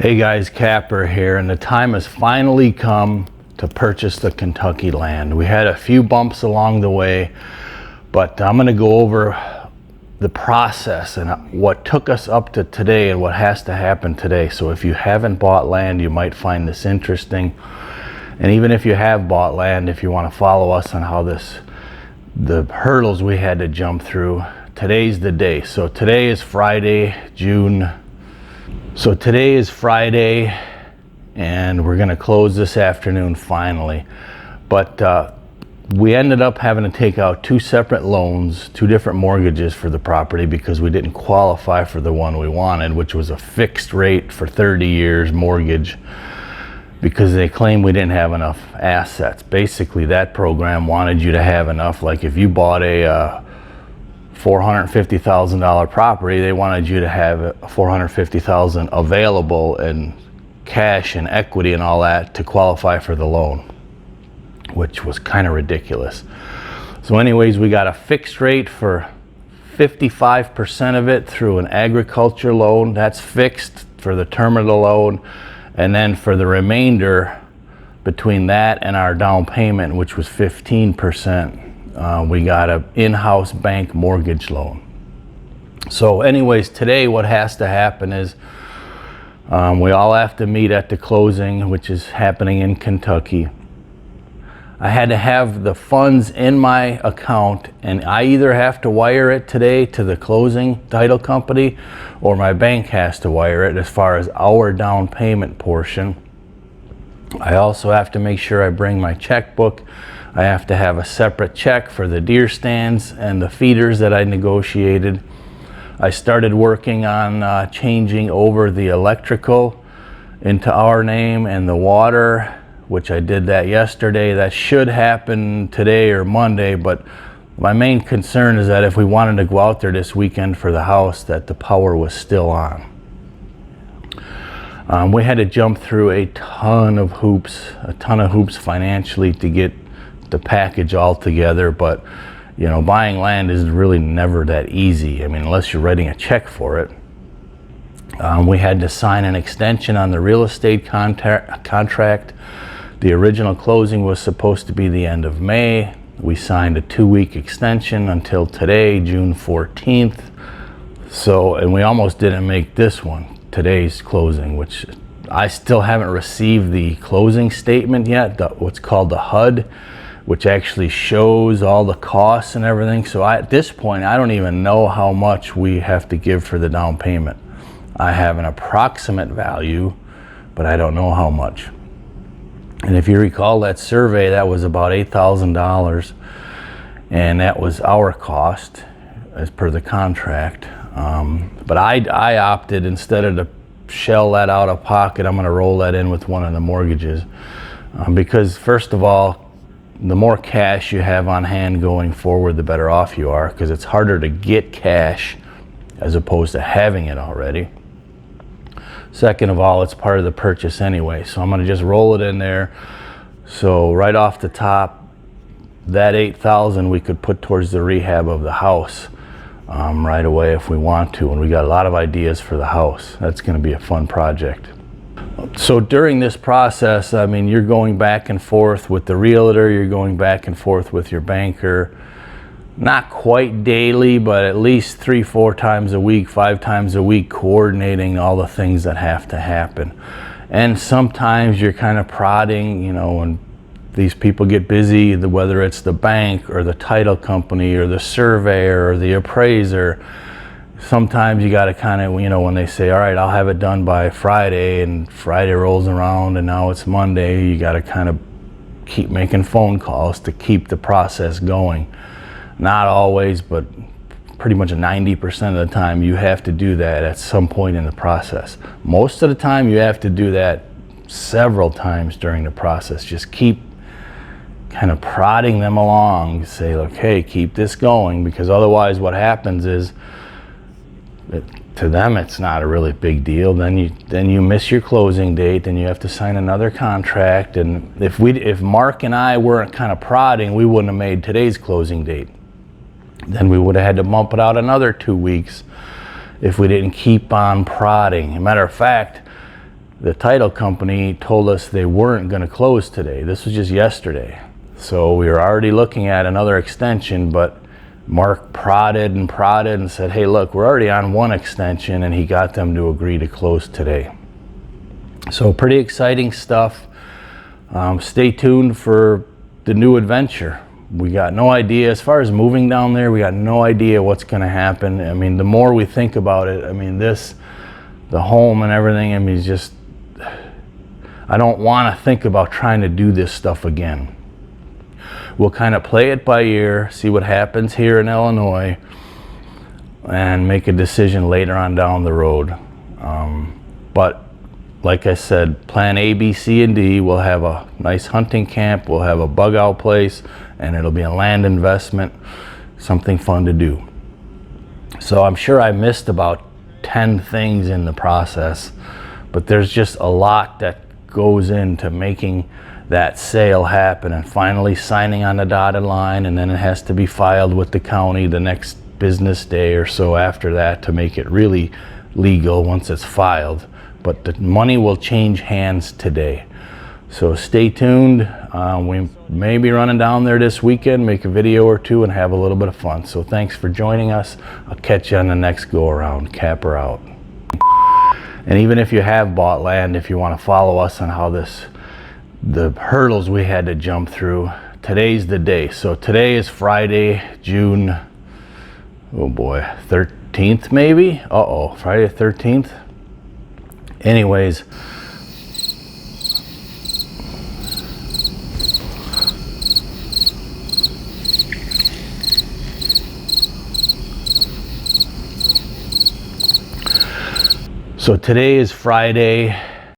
Hey guys, Kapper here, and the time has finally come to purchase the Kentucky land. We had a few bumps along the way, but I'm going to go over the process and what took us up to today and what has to happen today. So if you haven't bought land, you might find this interesting. And even if you have bought land, if you want to follow us on how the hurdles we had to jump through, today's the day. So today is Friday, today is Friday, and we're gonna close this afternoon finally. But we ended up having to take out two separate loans, two different mortgages for the property because we didn't qualify for the one we wanted, which was a fixed rate for 30 years mortgage, because they claimed we didn't have enough assets. Basically, that program wanted you to have enough, like if you bought a $450,000 property, they wanted you to have $450,000 available in cash and equity and all that to qualify for the loan, which was kind of ridiculous. So anyways, we got a fixed rate for 55% of it through an agriculture loan. That's fixed for the term of the loan. And then for the remainder, between that and our down payment, which was 15%, we got an in-house bank mortgage loan. So anyways, today what has to happen is we all have to meet at the closing, which is happening in Kentucky. I had to have the funds in my account, and I either have to wire it today to the closing title company, or my bank has to wire it as far as our down payment portion. I also have to make sure I bring my checkbook. I have to have a separate check for the deer stands and the feeders that I negotiated. I started working on changing over the electrical into our name and the water, which I did that yesterday. That should happen today or Monday, but my main concern is that if we wanted to go out there this weekend for the house, that the power was still on. We had to jump through a ton of hoops financially to get the package all together, but you know, buying land is really never that easy. I mean, unless you're writing a check for it. We had to sign an extension on the real estate contract. The original closing was supposed to be the end of May. We signed a 2-week extension until today, June 14th. So, and we almost didn't make this one, today's closing, which I still haven't received the closing statement yet, what's called the HUD, which actually shows all the costs and everything. So at this point, I don't even know how much we have to give for the down payment. I have an approximate value, but I don't know how much. And if you recall that survey, that was about $8,000, and that was our cost as per the contract. But I opted, instead of to shell that out of pocket, I'm gonna roll that in with one of the mortgages. Because first of all, the more cash you have on hand going forward, the better off you are, because it's harder to get cash as opposed to having it already. Second of all, it's part of the purchase anyway, so I'm going to just roll it in there. So right off the top, that $8,000 we could put towards the rehab of the house right away if we want to, and we got a lot of ideas for the house. That's going to be a fun project. So during this process, I mean, you're going back and forth with the realtor, you're going back and forth with your banker, not quite daily, but at least 3-4 times a week, 5 times a week, coordinating all the things that have to happen. And sometimes you're kind of prodding, you know, when these people get busy, whether it's the bank or the title company or the surveyor or the appraiser. Sometimes you got to kind of, you know, when they say, all right, I'll have it done by Friday, and Friday rolls around and now it's Monday, you got to kind of keep making phone calls to keep the process going. Not always, but pretty much 90% of the time you have to do that at some point in the process. Most of the time you have to do that several times during the process. Just keep kind of prodding them along, say, look, hey, keep this going, because otherwise what happens is, to them it's not a really big deal. Then you miss your closing date, then you have to sign another contract, and if Mark and I weren't kind of prodding, we wouldn't have made today's closing date. Then we would have had to bump it out another 2 weeks if we didn't keep on prodding. As a matter of fact, the title company told us they weren't going to close today. This was just yesterday. So we were already looking at another extension, but Mark prodded and said, hey, look, we're already on one extension, and he got them to agree to close today. So pretty exciting stuff. Stay tuned for the new adventure. We got no idea, as far as moving down there, we got no idea what's going to happen. I mean, the more we think about it, I mean, the home and everything, I mean, it's just, I don't want to think about trying to do this stuff again. We'll kind of play it by ear, see what happens here in Illinois, and make a decision later on down the road. But like I said, plan A, B, C, and D. We'll have a nice hunting camp, we'll have a bug out place, and it'll be a land investment, something fun to do. So I'm sure I missed about 10 things in the process, but there's just a lot that goes into making that sale happen and finally signing on the dotted line, and then it has to be filed with the county the next business day or so after that to make it really legal once it's filed. But the money will change hands today. So stay tuned. We may be running down there this weekend, make a video or two, and have a little bit of fun. So thanks for joining us. I'll catch you on the next go around. Kapper out. And even if you have bought land, if you want to follow us on how the hurdles we had to jump through, today's the day. So today is Friday, June, oh boy, 13th maybe? Friday the 13th. Anyways, so today is Friday,